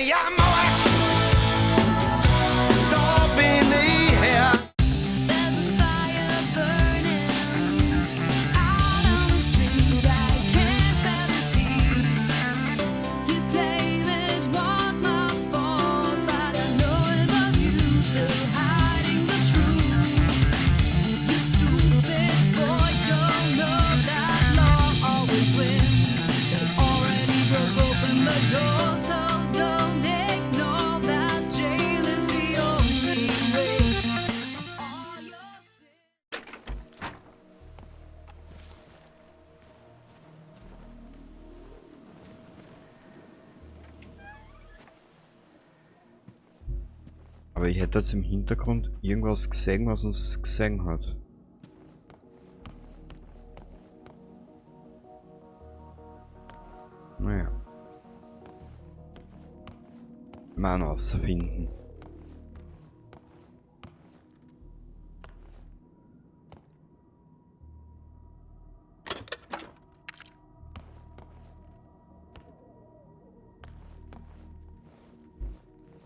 ja Mauer, da bin ich her. Aber ich hätte jetzt im Hintergrund irgendwas gesehen, was uns gesehen hat. Naja. Mal rausfinden.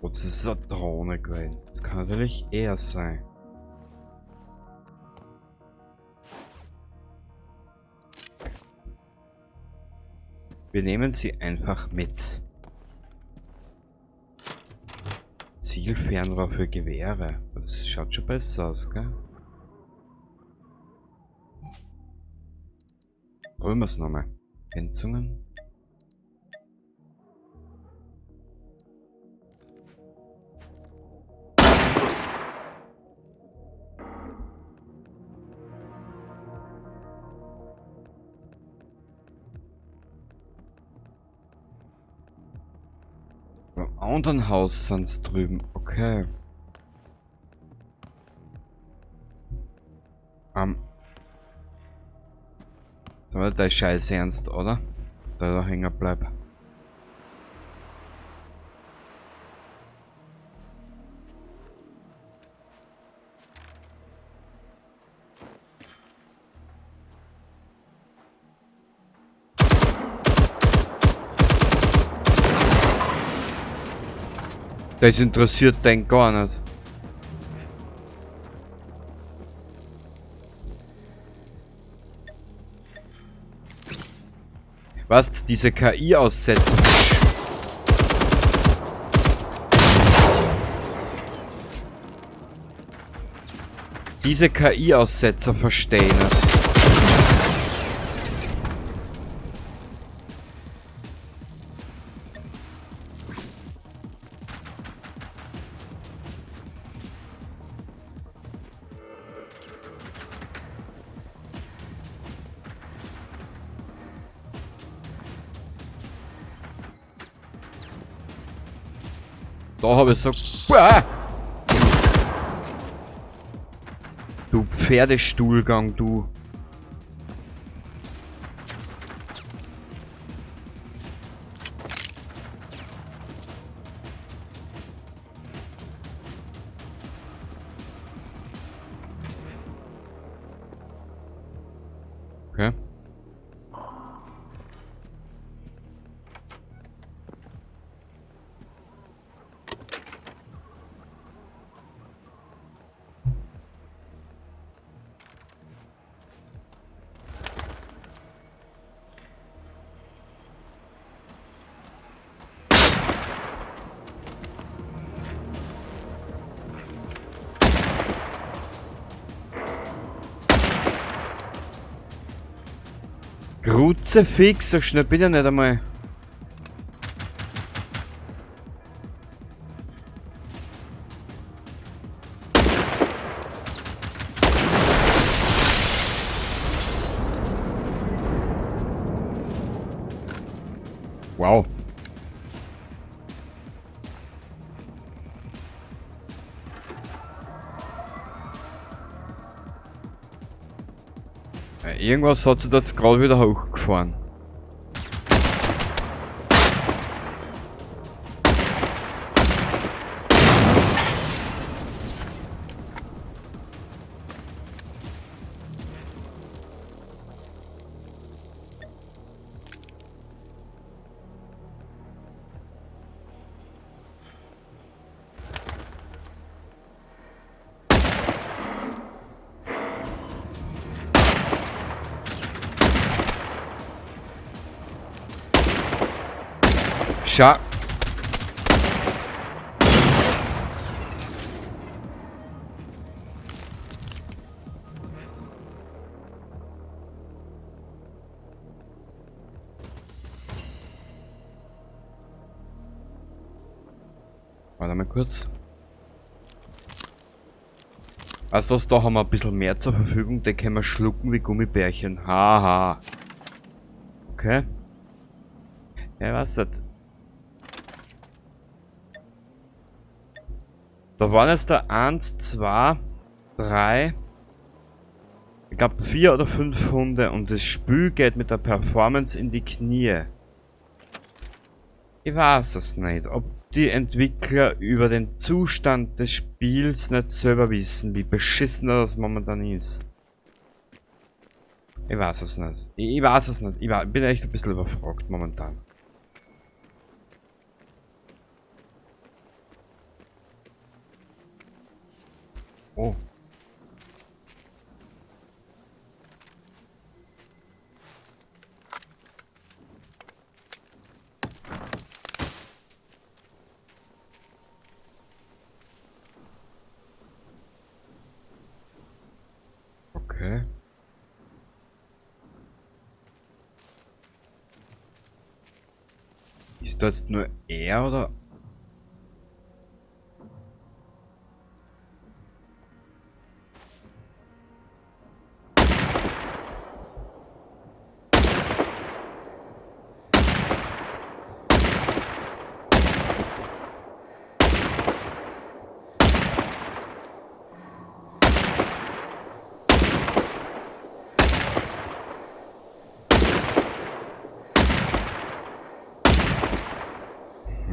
Oh, das ist eine Drohne gewesen. Das kann natürlich er sein. Wir nehmen sie einfach mit. Zielfernrohr für Gewehre. Das schaut schon besser aus, gell? Probieren wir es nochmal. Ergänzungen. Beim anderen Haus sind es drüben. Okay. Da war der Scheiß ernst, oder? Da hängen bleibt. Das interessiert den gar nicht. Was? Diese KI-Aussetzer. Diese KI-Aussetzer verstehen nicht. Da habe ich so... Uah! Du Pferdestuhlgang, du. Okay. Kruzifix, so schnell bin ich nicht einmal. Wow. Irgendwas hat sie da jetzt gerade wieder hochgefahren. Schau. Warte mal kurz. Also da haben wir ein bisschen mehr zur Verfügung, den können wir schlucken wie Gummibärchen. Haha. Okay. Ja, was das? Da waren jetzt da 1, 2, 3. Ich glaube 4 oder 5 Hunde und das Spiel geht mit der Performance in die Knie. Ich weiß es nicht, ob die Entwickler über den Zustand des Spiels nicht selber wissen, wie beschissen das momentan ist. Ich weiß es nicht. Ich weiß es nicht. Ich bin echt ein bisschen überfragt momentan. Oh. Okay. Ist das jetzt nur er oder?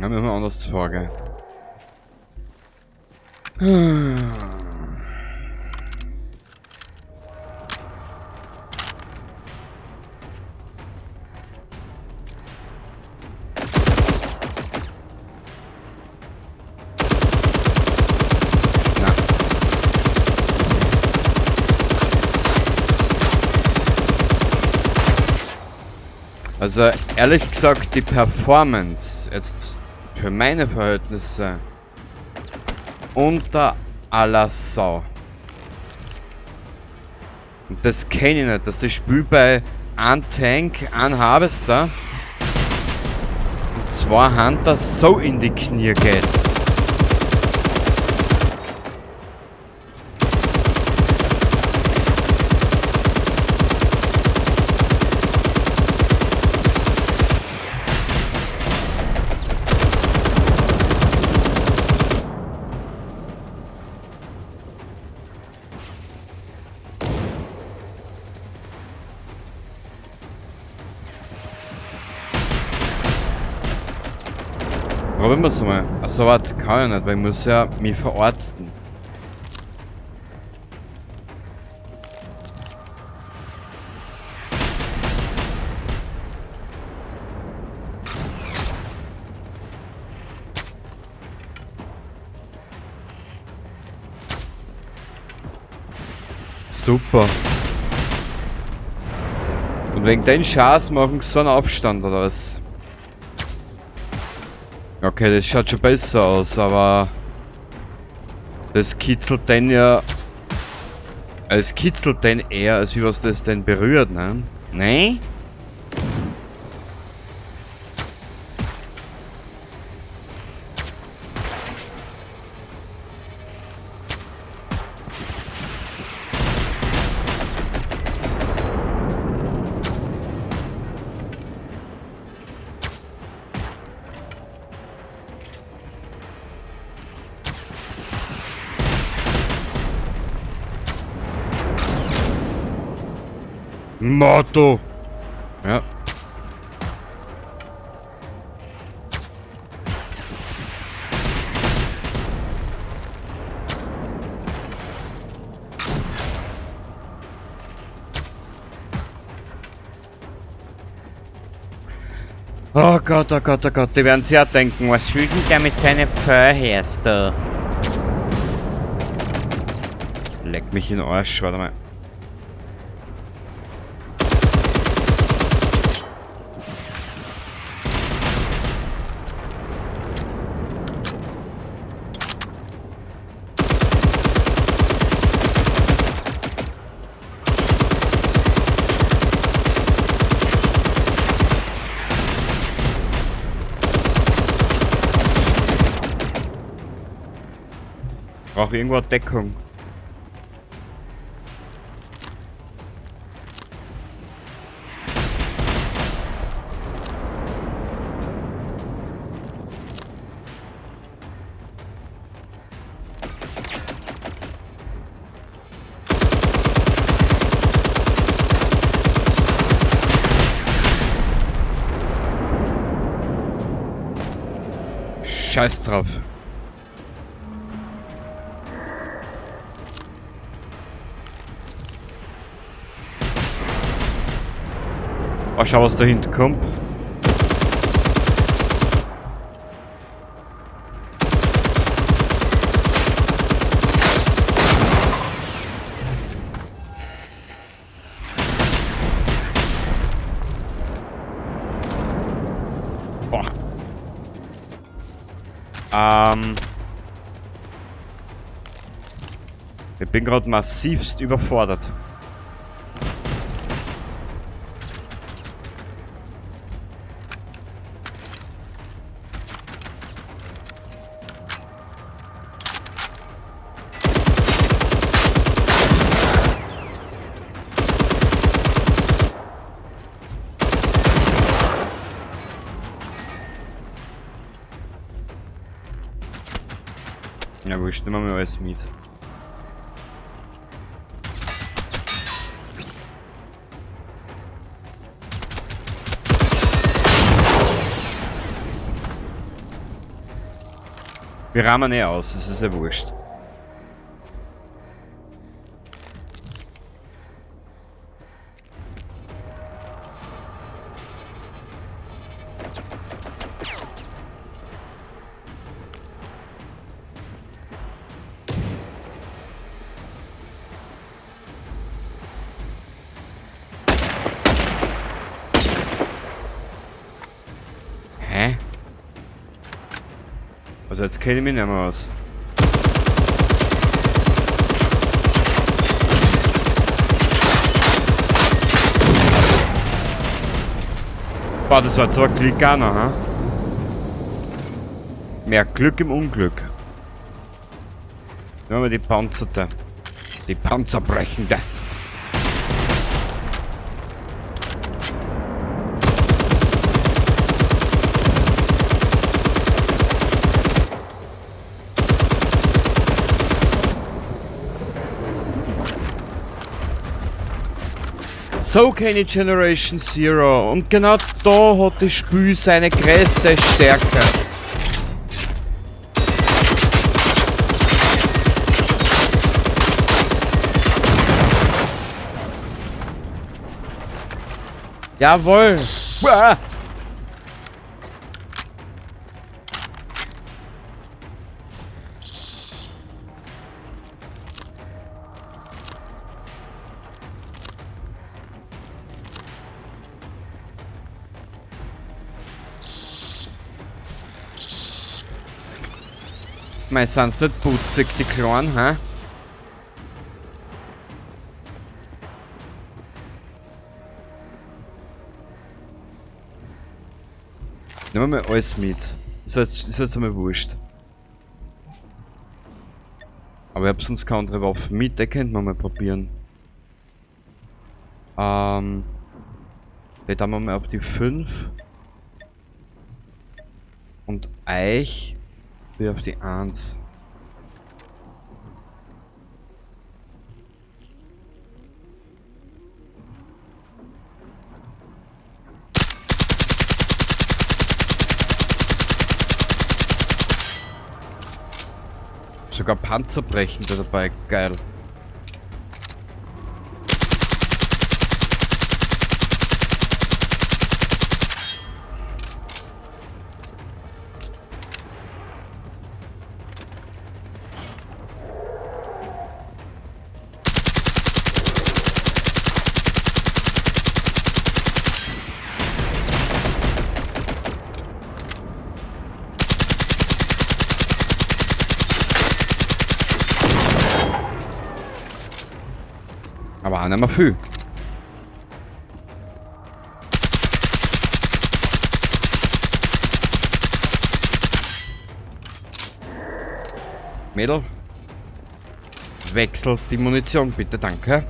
Ja, müssen wir anders vorgehen. Also ehrlich gesagt, die Performance jetzt für meine Verhältnisse unter aller Sau. Und das kenne ich nicht, dass ich spiele bei einem Tank, einem Harvester und 2 Hunter so in die Knie geht. Probieren wir es mal. Achso, warte, kann ich nicht, weil ich muss ja mich verarzten. Super. Und wegen den Scheiß machen sie so einen Abstand oder was? Okay, das schaut schon besser aus, aber das kitzelt den ja. Es kitzelt den eher, als wie was das denn berührt, ne? Ne? Motto! Ja. Oh Gott, oh Gott, oh Gott, die werden sich auch denken, was fühlt denn der mit seinen Pfeilherst da? Leck mich in den Arsch, warte mal. Brauche irgendwo eine Deckung. Scheiß drauf. Oh, schau, was da hinten kommt. Boah. Ich bin gerade massivst überfordert. Ja, wurscht, nehmen wir mal alles mit. Wir rahmen eh aus, das ist ja wurscht. Hä? Also jetzt kenne ich mich nicht mehr aus. Boah, das war zwar Glückaner, ha? Mehr Glück im Unglück. Nehmen wir die Panzerte. Die Panzerbrechende. So keine Generation Zero. Und genau da hat das Spiel seine größte Stärke. Jawohl. Uah. Mei, sind's nicht putzig, die Kleinen, hä? Nehmen wir mal alles mit. Ist jetzt einmal wurscht. Aber ich hab sonst keine andere Waffe mit, die könnte man mal probieren. Da tun wir mal auf die 5. Und Eich wie auf die 1. Sogar Panzerbrechende dabei, geil. Aber auch nicht mehr viel. Mädel, Wechselt die Munition, bitte, danke.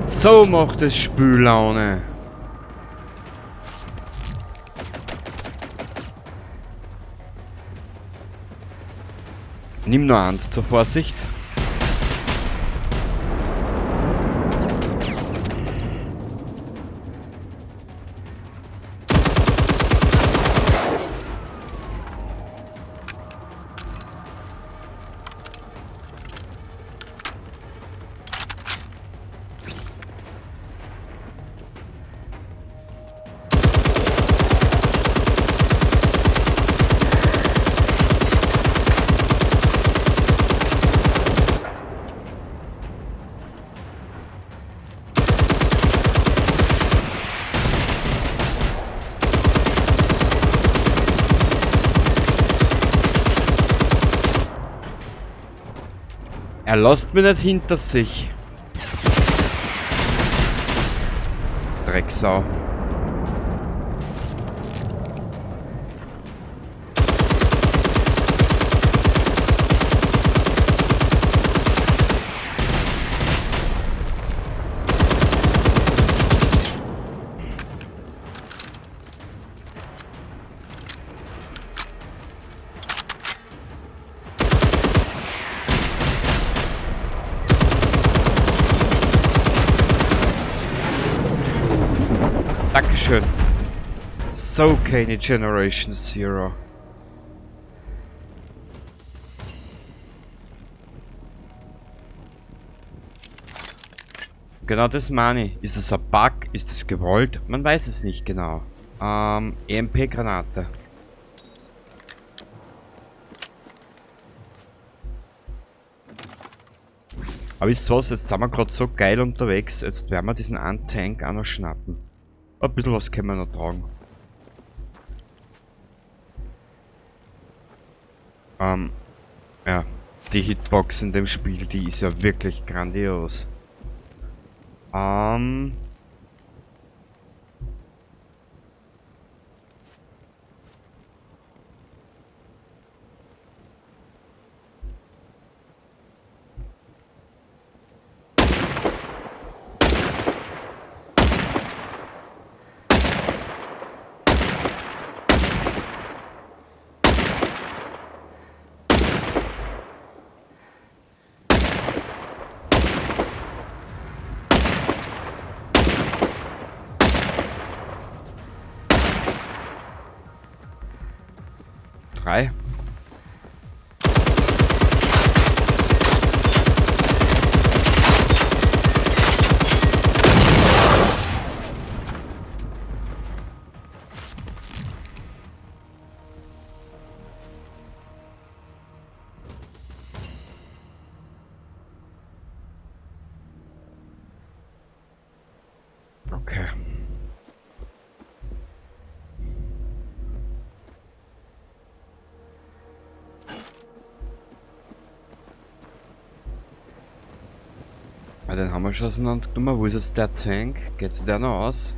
So macht es Spüllaune. Nimm nur eins zur Vorsicht. Er lässt mich nicht hinter sich. Drecksau. Dankeschön. So keine Generation Zero. Genau das meine ich. Ist es ein Bug? Ist es gewollt? Man weiß es nicht genau. EMP-Granate. Aber ist was, jetzt sind wir gerade so geil unterwegs. Jetzt werden wir diesen einen Tank auch noch schnappen. Ein bisschen was können wir noch tragen. Ja, die Hitbox in dem Spiel, die ist ja wirklich grandios. Drei. Okay. Ja, den haben wir schon auseinandergenommen. Wo ist jetzt der Tank? Geht's der noch aus?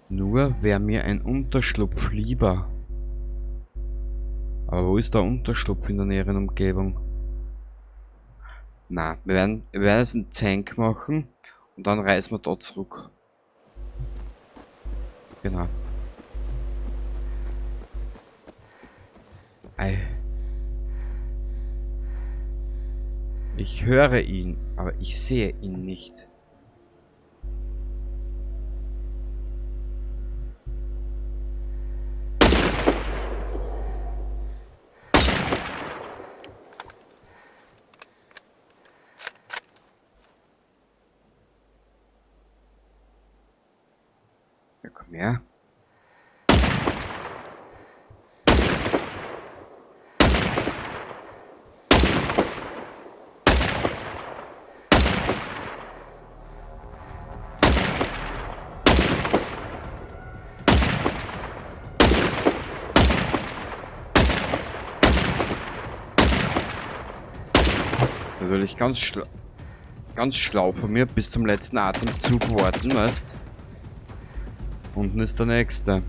Nur wäre mir ein Unterschlupf lieber. Aber wo ist der Unterschlupf in der näheren Umgebung? Na, wir werden jetzt einen Tank machen und dann reisen wir dort zurück. Genau. Ei. Ich höre ihn, aber ich sehe ihn nicht. Ja, komm her. natürlich ganz schlau von mir, bis zum letzten Atemzug warten, weißt? Unten ist der nächste.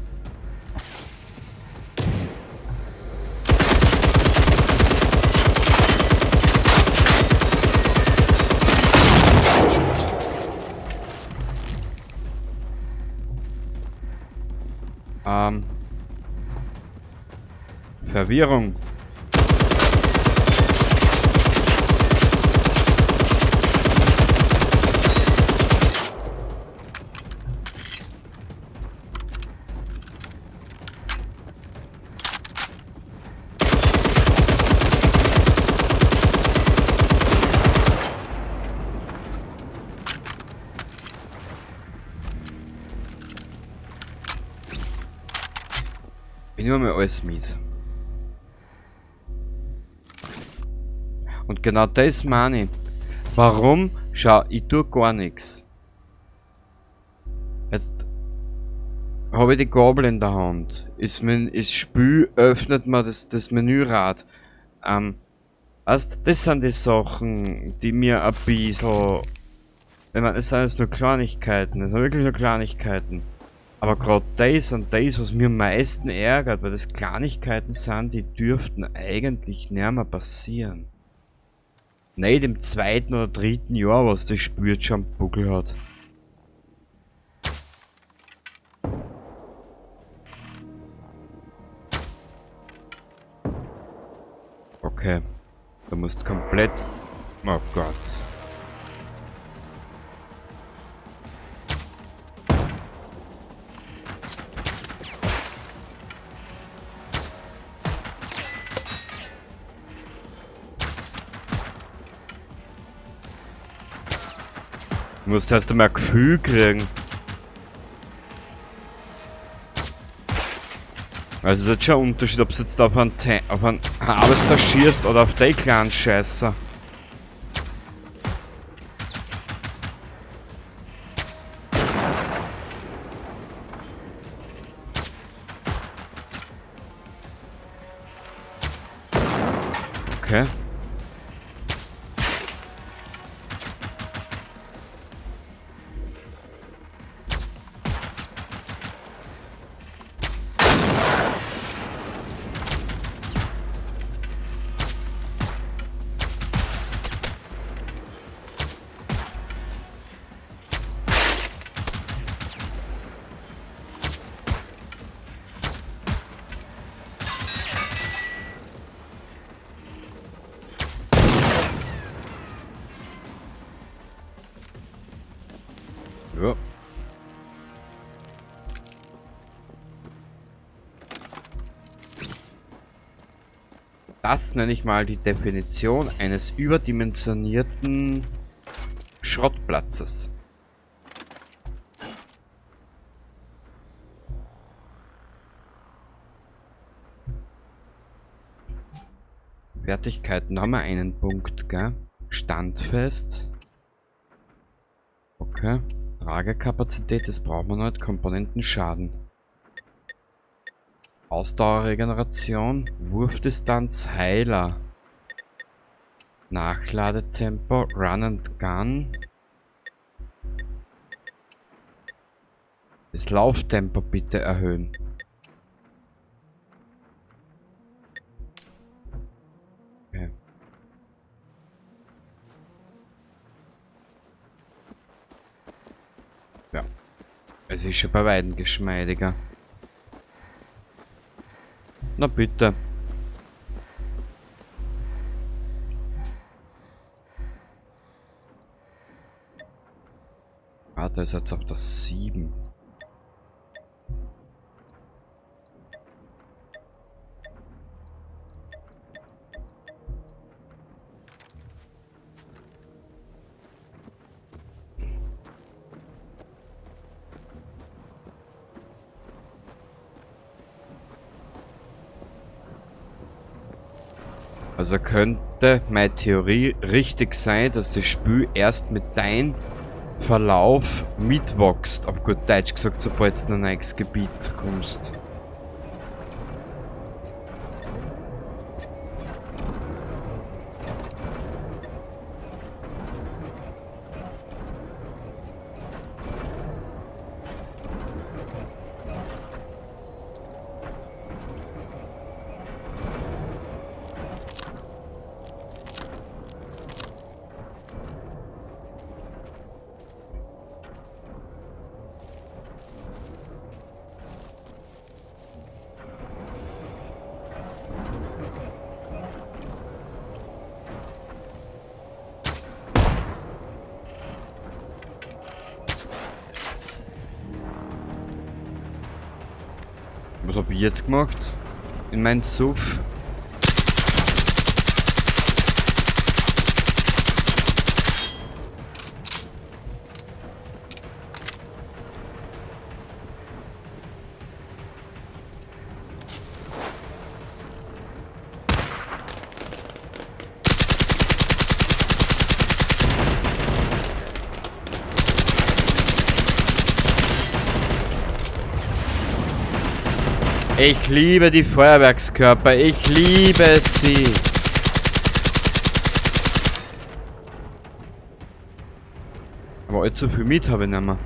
Verwirrung. Ich nehme mir alles mit. Und genau das meine ich. Warum? Schau, ich tue gar nichts. Jetzt habe ich die Gabel in der Hand. Ist Spiel, öffnet man das Menürad. Weißt, das sind die Sachen, die mir ein bisschen... Ich meine, es sind jetzt nur Kleinigkeiten, es sind wirklich nur Kleinigkeiten. Aber gerade das und das, was mir am meisten ärgert, weil das Kleinigkeiten sind, die dürften eigentlich nicht mehr passieren. Nicht im 2. oder 3. Jahr, was das Spiel jetzt schon am Buckel hat. Okay. Du musst komplett... Oh Gott. Du musst erst einmal ein Gefühl kriegen. Also es ist jetzt schon ein Unterschied, ob du jetzt auf einen Harvester schießt oder auf die kleinen Scheiße. Okay. Ja. Das nenne ich mal die Definition eines überdimensionierten Schrottplatzes. Fertigkeiten haben wir einen Punkt, gell? Standfest. Okay. Tragekapazität, das brauchen wir nicht. Komponentenschaden. Ausdauerregeneration. Wurfdistanz, Heiler. Nachladetempo, Run and Gun. Das Lauftempo bitte erhöhen. Okay. Ja. Es ist schon bei weitem geschmeidiger. Na bitte. Ah, da ist jetzt auf das 7. Also könnte meine Theorie richtig sein, dass das Spiel erst mit deinem Verlauf mitwächst, auf gut Deutsch gesagt, sobald du in ein neues Gebiet kommst. Was hab ich jetzt gemacht? In meinen Suff? Ich liebe die Feuerwerkskörper, ich liebe sie. Aber allzu viel mit habe ich nicht mehr.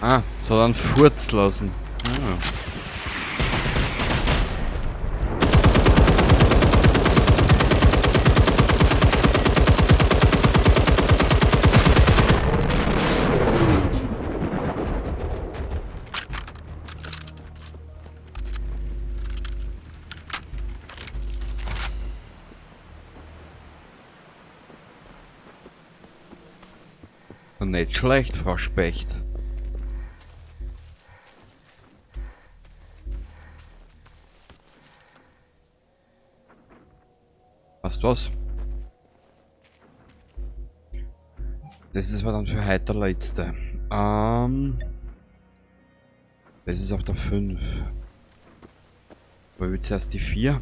Ah, so dann Furz lassen. Ah. Nicht schlecht, Frau Specht. Weißt du was? Das ist aber dann für heute der letzte. Das ist auf der 5. Weil wir zuerst die 4.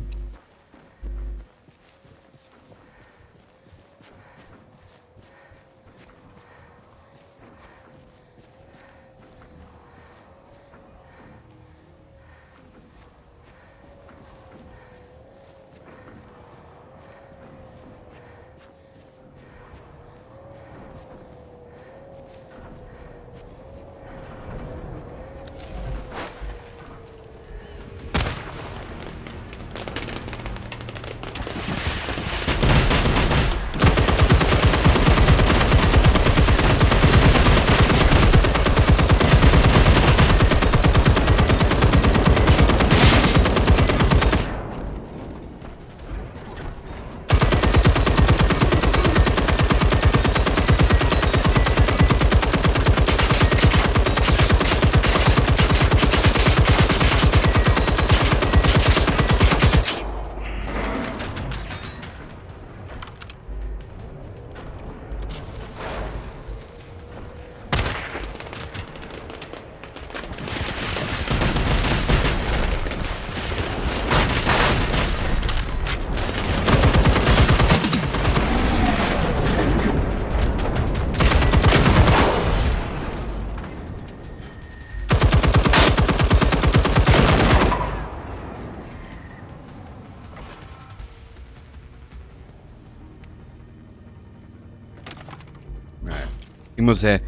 Ich muss ja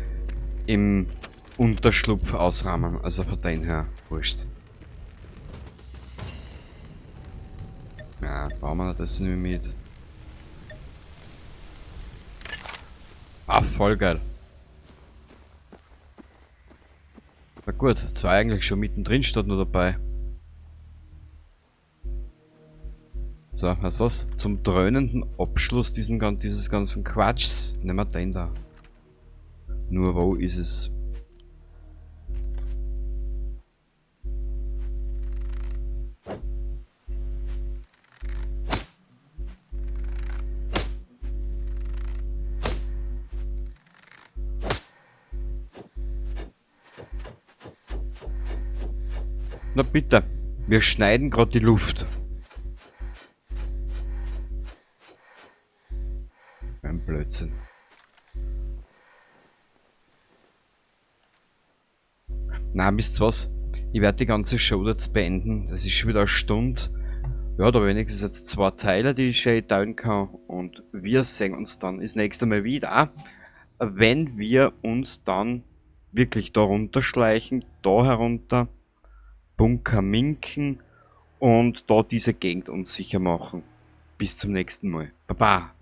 im Unterschlupf ausrahmen, also von dem her wurscht. Ja, bauen wir das nicht mit. Ah, voll geil. Na gut, zwei eigentlich schon mittendrin statt nur dabei. So, weißt du was? Zum dröhnenden Abschluss dieses ganzen Quatschs nehmen wir den da. Nur wo ist es? Na bitte, wir schneiden gerade die Luft. Ein Blödsinn. Na, wisst ihr was? Ich werde die ganze Show jetzt beenden. Das ist schon wieder eine Stunde. Ja, da wenigstens jetzt 2 Teile, die ich schon teilen kann. Und wir sehen uns dann das nächste Mal wieder, wenn wir uns dann wirklich da runterschleichen, da herunter, Bunker Minken und da diese Gegend unsicher machen. Bis zum nächsten Mal. Baba!